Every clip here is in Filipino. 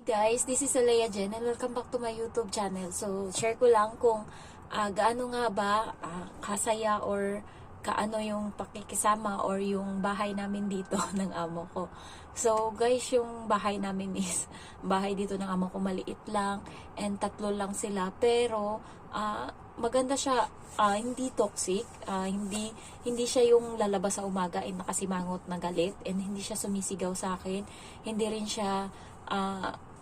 Guys, this is Alea Jen and welcome back to my YouTube channel. So, share ko lang kung gaano nga ba kasaya or kaano yung pakikisama or yung bahay namin dito ng amo ko. So, guys, yung bahay namin is bahay dito ng amo ko, maliit lang and tatlo lang sila, pero maganda siya, hindi toxic, hindi siya yung lalabas sa umaga ay nakasimangot na galit, and hindi siya sumisigaw sa akin, hindi rin siya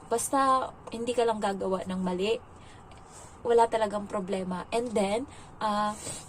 basta hindi ka lang gagawa ng mali, wala talagang problema. And then,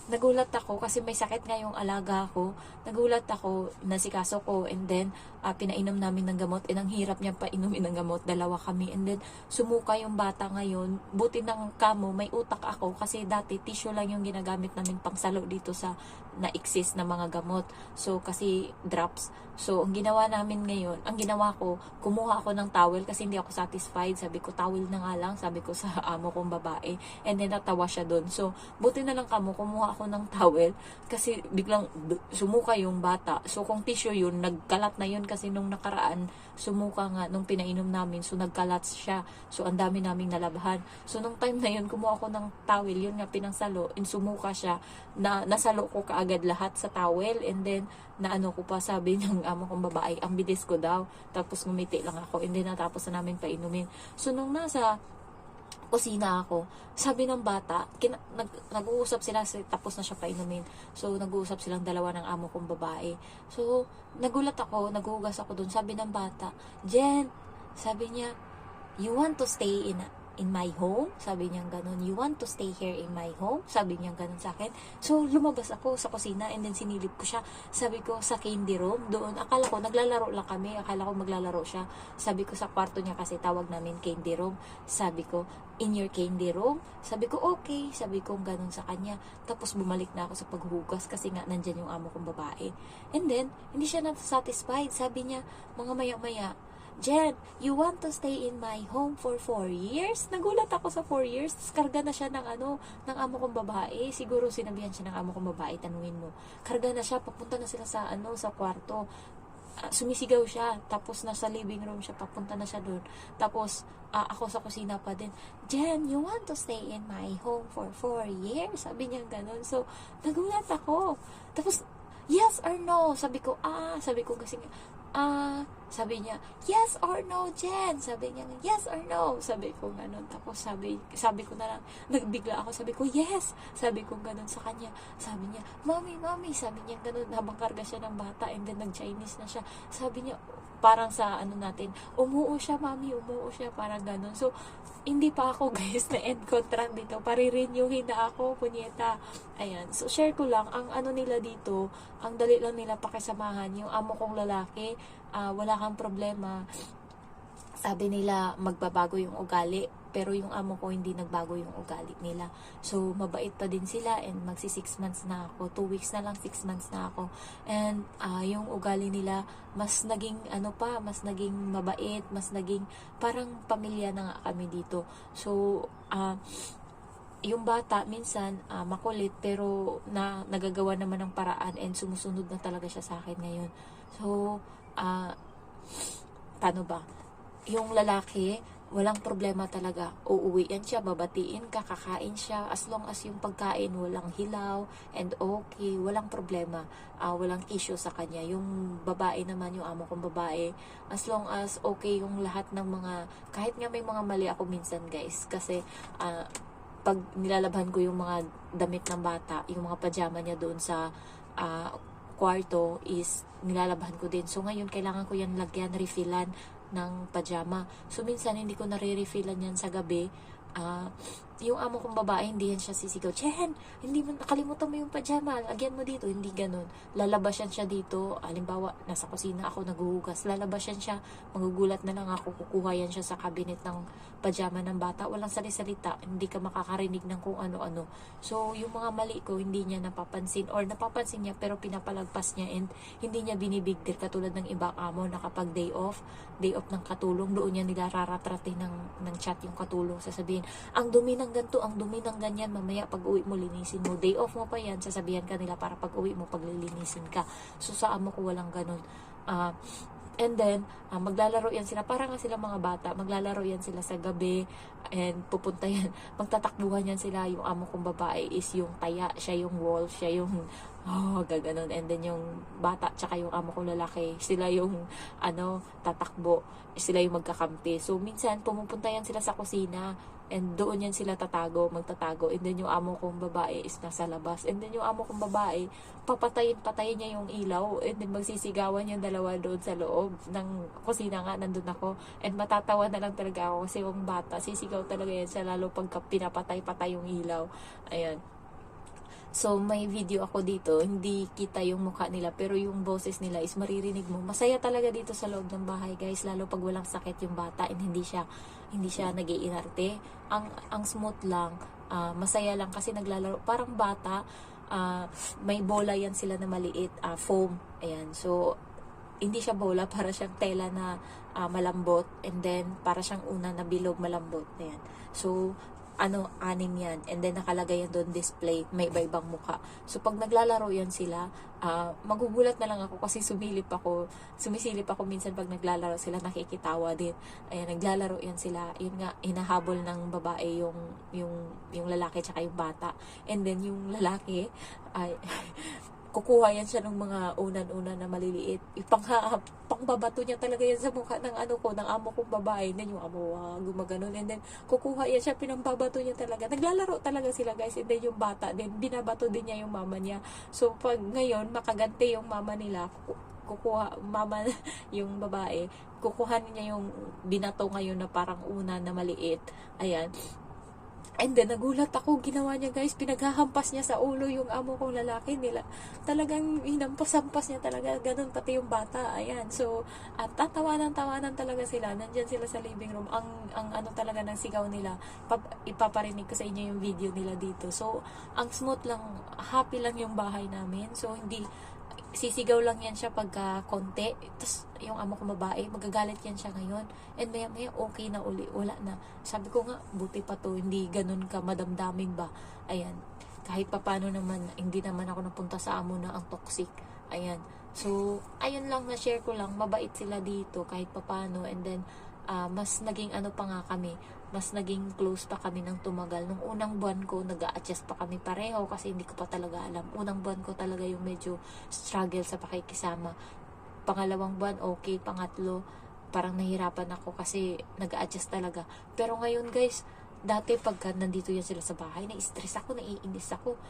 nagulat ako kasi may sakit nga yung alaga ko. Nagulat ako, nasikaso ko, and then, pinainom namin ng gamot. And ang hirap niya painumin ng gamot. Dalawa kami. And then, sumuka yung bata ngayon. Buti ng kamo, may utak ako. Kasi dati, tissue lang yung ginagamit namin pangsalo dito sa na-exist na mga gamot. So, kasi drops. So, ang ginawa namin ngayon, ang ginawa ko, kumuha ako ng towel kasi hindi ako satisfied. Sabi ko, towel na nga lang. Sabi ko sa amo kong babae. And then, natawa siya doon. So, buti na lang kamo, kumuha ako ng towel kasi biglang sumuka yung bata. So, kung tissue yun, nagkalat na yun kasi nung nakaraan, sumuka nga nung pinainom namin. So, nagkalat siya. So, ang dami naming nalabahan. So, nung time na yun, kumuha ako ng towel. Yun nga, pinangsalo. And sumuka siya. Nasalo ko kaagad lahat sa towel. And then, naano ko pa, sabi ng amo kong babae, ang bilis ko daw. Tapos, ngumiti lang ako. And then, natapos na namin painumin. So, nung nasa kusina ako, sabi ng bata, nag-uusap sila, tapos na siya painumin. So, nag-uusap silang dalawa ng amo kong babae. So, nagulat ako, naghugas ako dun. Sabi ng bata, Jen, sabi niya, you want to stay in my home? Sabi niya ganun. You want to stay here in my home? Sabi niya ganun sa akin. So, lumabas ako sa kusina and then sinilip ko siya. Sabi ko, sa candy room, doon. Akala ko, naglalaro lang kami. Akala ko maglalaro siya. Sabi ko, sa kwarto niya kasi tawag namin candy room. Sabi ko, in your candy room? Sabi ko, okay. Sabi ko, ganun sa kanya. Tapos bumalik na ako sa paghugas kasi nga nandyan yung amo kong babae. And then, hindi siya na-satisfied. Sabi niya, mga maya-maya, Jen, you want to stay in my home for 4 years? Nagulat ako sa 4 years. Karga na siya ng amo kong babae. Siguro sinabihan siya ng amo kong babae, tanungin mo. Karga na siya, papunta na sila sa sa kwarto. Sumisigaw siya. Tapos nasa living room siya, papunta na siya doon. Tapos ako sa kusina pa din. Jen, you want to stay in my home for 4 years? Sabi niya ganun. So, nagulat ako. Tapos, yes or no? Sabi ko kasi sabi niya, yes or no, Jen? Sabi niya, yes or no? Sabi ko ganun. Tapos sabi ko na lang, nagbigla ako, sabi ko, yes. Sabi ko ganun sa kanya. Sabi niya, mommy, sabi niya ganun, habang karga siya ng bata, and then nag-Chinese na siya. Sabi niya, parang sa natin, umuo siya, mami, umuo siya, parang ganun. So, hindi pa ako, guys, na end contract dito. Pare-renewin na ako, punyeta. Ayan. So, share ko lang, ang nila dito, ang dali lang nila pakisamahan. Yung amo kong lalaki, wala kang problema. Sabi nila, magbabago yung ugali. Pero yung amo ko, hindi nagbago yung ugali nila. So, mabait pa din sila, and magsi 6 months na ako. 2 weeks na lang, 6 months na ako. And yung ugali nila, mas naging mas naging mabait, mas naging parang pamilya na nga kami dito. So, yung bata minsan makulit, pero nagagawa naman ng paraan, and sumusunod na talaga siya sa akin ngayon. So, paano ba? Yung lalaki, walang problema talaga. Uuwian siya, babatiin ka, kakain siya. As long as yung pagkain, walang hilaw, and okay, walang problema. Walang issue sa kanya. Yung babae naman, yung amo kong babae, as long as okay yung lahat ng mga, kahit nga may mga mali ako minsan, guys. Kasi, pag nilalabhan ko yung mga damit ng bata, yung mga pajama niya doon sa kwarto, is nilalabhan ko din. So, ngayon, kailangan ko yan lagyan, refillan ng pajama. So, minsan, hindi ko nare-refillan yan sa gabi. Yung amo kong babae, hindi yan siya sisigaw, Chen, hindi mo, nakalimutan mo yung pajama, lagyan mo dito. Hindi ganun. Lalabas yan siya dito. Halimbawa, nasa kusina ako, naghuhugas. Lalabas yan siya, magugulat na lang ako, kukuha yan siya sa cabinet ng pajama ng bata. Walang sali-salita, hindi ka makakarinig ng kung ano-ano. So, yung mga mali ko, hindi niya napapansin, or napapansin niya, pero pinapalagpas niya, and hindi niya binibigdir, katulad ng ibang amo na kapag day off ng katulong, doon niya nila raratratin ng chat yung katulong. Sasabihin, ang dumi ng ganito, ang dumi ng ganyan, mamaya pag uwi mo, linisin mo. Day off mo pa yan, sasabihan ka nila para pag uwi mo, paglilinisin ka. So, sa amo ko walang ganun. And then, maglalaro yan sila. Parang nga sila mga bata. Maglalaro yan sila sa gabi. And pupunta yan. Magtatakbuhan yan sila. Yung amo kong babae is yung taya. Siya yung wolf. Siya yung gaganon. And then yung bata tsaka yung amo kong lalaki, sila yung tatakbo. Sila yung magkakampi. So, minsan, pumupunta yan sila sa kusina. And doon yan sila magtatago. And then yung amo kong babae is nasa labas. And then yung amo kong babae, patayin niya yung ilaw. And then magsisigawan yung dalawa doon sa loob ng kusina nga, nandun ako. And matatawa na lang talaga ako kasi yung bata, sisigaw talaga yan siya lalo pagka pinapatay-patay yung ilaw. Ayan. So, may video ako dito, hindi kita yung mukha nila, pero yung boses nila is maririnig mo. Masaya talaga dito sa loob ng bahay, guys, lalo pag walang sakit yung bata and hindi siya nag-iinarte. Ang smooth lang, masaya lang kasi naglalaro. Parang bata, may bola yan sila na maliit, foam. Ayan, so, hindi siya bola, para siyang tela na malambot, and then, para siyang una na bilog malambot. Ayan. So, anim yan. And then, nakalagay yan doon display. May iba-ibang mukha. So, pag naglalaro yan sila, magugulat na lang ako kasi sumisilip ako minsan pag naglalaro sila, nakikitawa din. Ayan, naglalaro yan sila. Yun nga, hinahabol ng babae yung lalaki tsaka yung bata. And then, yung lalaki, kukuha yan siya ng mga unan-unan na maliliit. Pangbabato niya talaga yan sa mukha ng ng amo kong babae. Then yung amo, gumaganon. And then, kukuha yan siya, pinambabato niya talaga. Naglalaro talaga sila, guys. And then yung bata, then binabato din niya yung mama niya. So, pag ngayon, makaganti yung mama nila, yung babae, kukuha niya yung binato ngayon na parang unan na maliit. Ayan. And then, nagulat ako, ginawa niya, guys, pinaghahampas niya sa ulo yung amo kong lalaki nila. Talagang hinampas-hampas niya talaga, ganun, pati yung bata, ayan. So, at tawanan talaga sila, nandyan sila sa living room. Ang talaga ng sigaw nila, ipaparinig ko sa inyo yung video nila dito. So, ang smooth lang, happy lang yung bahay namin. So, hindi, sisigaw lang yan siya pagka konti. Tapos, yung amo ko babae, magagalit yan siya ngayon. And maya okay na uli. Wala na. Sabi ko nga, buti pa to. Hindi ganun ka madamdamin ba? Ayan. Kahit papano naman, hindi naman ako napunta sa amo na ang toxic. Ayan. So, ayun lang, na-share ko lang. Mabait sila dito kahit papano. And then, mas naging pa nga kami. Mas naging close pa kami ng tumagal. Nung unang buwan ko, nag-a-adjust pa kami pareho kasi hindi ko pa talaga alam. Unang buwan ko talaga yung medyo struggle sa pakikisama. Pangalawang buwan, okay. Pangatlo, parang nahirapan ako kasi nag-a-adjust talaga. Pero ngayon, guys, dati pagka nandito yan sila sa bahay, nai-stress ako, naiinis ako.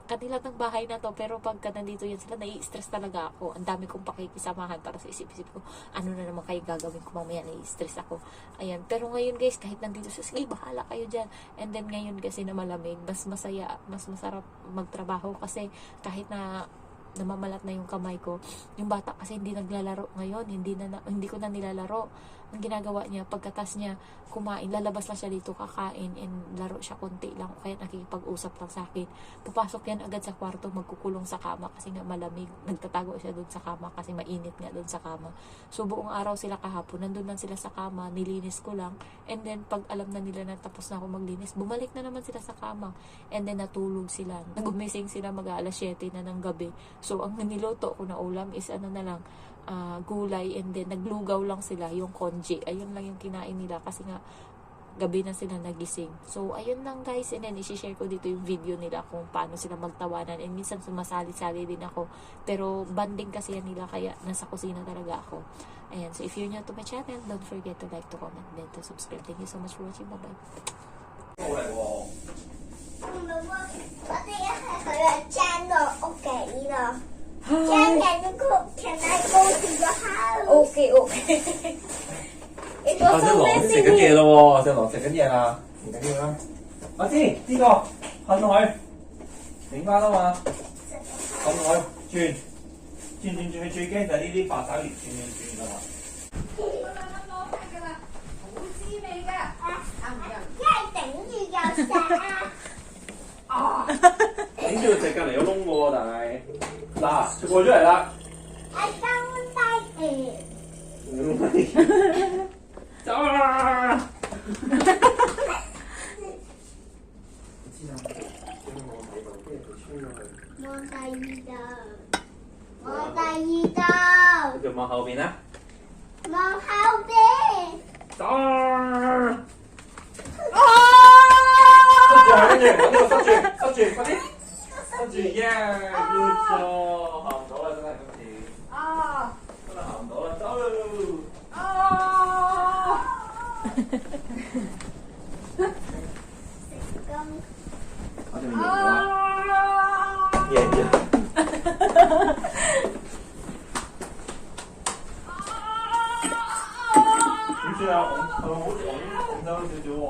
Kanila ng bahay na to, pero pagka nandito yan sila, nai-stress talaga ako. Ang dami kong pakikisamahan para sa isip-isip ko, ano na naman kayo gagawin ko mamaya, nai-stress ako. Ayan, pero ngayon, guys, kahit nandito sa sige, bahala kayo dyan. And then ngayon kasi na malamig, mas masaya, mas masarap magtrabaho kasi kahit na namamalat na yung kamay ko. Yung bata kasi hindi naglalaro ngayon, hindi ko na nilalaro. Ang ginagawa niya, pagkatas niya kumain, lalabas lang siya dito kakain and laro siya konti lang, kaya nakikipag-usap lang sa akin. Papasok yan agad sa kwarto, magkukulong sa kama kasi nga malamig. Nagtatago siya doon sa kama kasi mainit nga doon sa kama. So buong araw sila kahapon, nandun lang sila sa kama, nilinis ko lang, and then pag alam na nila na tapos na ako maglinis, bumalik na naman sila sa kama, and then natulog sila. Nagumising sila mag-aalas 7 na ng gabi. So ang niluto ko na ulam is gulay, and then naglugaw lang sila, yung konji. Ayun lang yung kinain nila kasi nga gabi na sila nagising. So ayun lang, guys, and then i-share ko dito yung video nila kung paano sila magtawanan, and minsan sumasali-sali din ako, pero banding kasi yan nila kaya nasa kusina talaga ako. Ayan, so if you're new to my channel, don't forget to like, to comment, and to subscribe. Thank you so much for watching. Bye bye. Channel, okay, Can I go to your house? Okay. It was 阿 so 小龍 messy. 食緊嘢咯喎，小龍食緊嘢啦，唔緊要啦。阿芝，呢個冚佢，整翻啊嘛，冚佢轉，佢最驚就係呢啲白手魚轉㗎嘛。梗係頂住有食啊！頂住隻隔離有窿喎，但係嗱，佢過咗嚟啦。I don't like it. 走啦！我第二道。就望後邊啦。塞住，快啲，塞住，yeah，good job，行唔到啦，真係今次，真係行唔到啦，走咯，我哋贏咗，點算啊？係咪好似我拱得少少喎？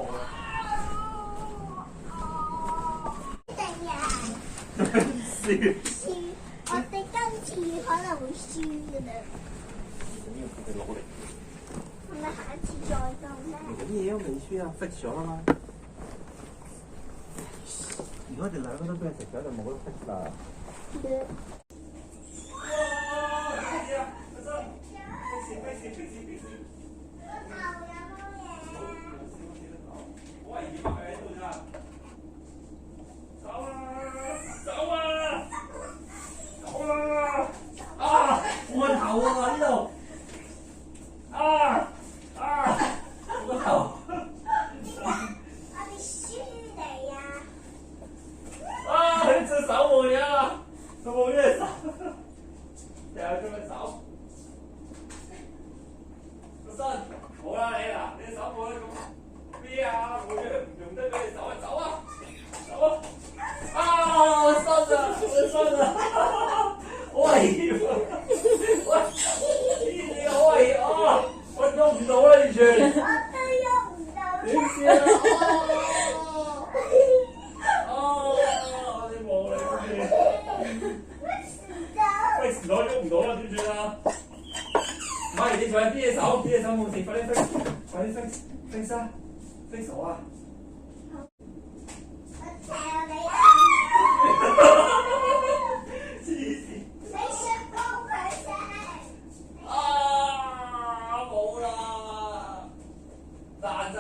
輸，我哋今次可能會輸㗎啦。唔緊要，我哋努力。係咪下一次再到咧？唔緊要，未輸啊，fix 咗啦嘛。如果我哋兩個都俾人食咗，就冇得 fix 啦。我個頭啊！呢度我個頭我哋輸你啊！你隻手冇嘢啊！佢冇嘢手，又係佢隻手。個身好啦，你隻手冇得咁咩啊？冇嘢唔用得你隻手啊！走啊！我身啊！好危險啊！你好危險啊！我喐唔到啦，完全。我都喐唔到。點算啊？我哋冇你喂，時袋喐唔到啦，點算啊？唔係，你仲有啲嘢手冇事，快啲飛啊！飛手啊！我嚼你啊！黐線！你想幫佢食？冇啦，爛晒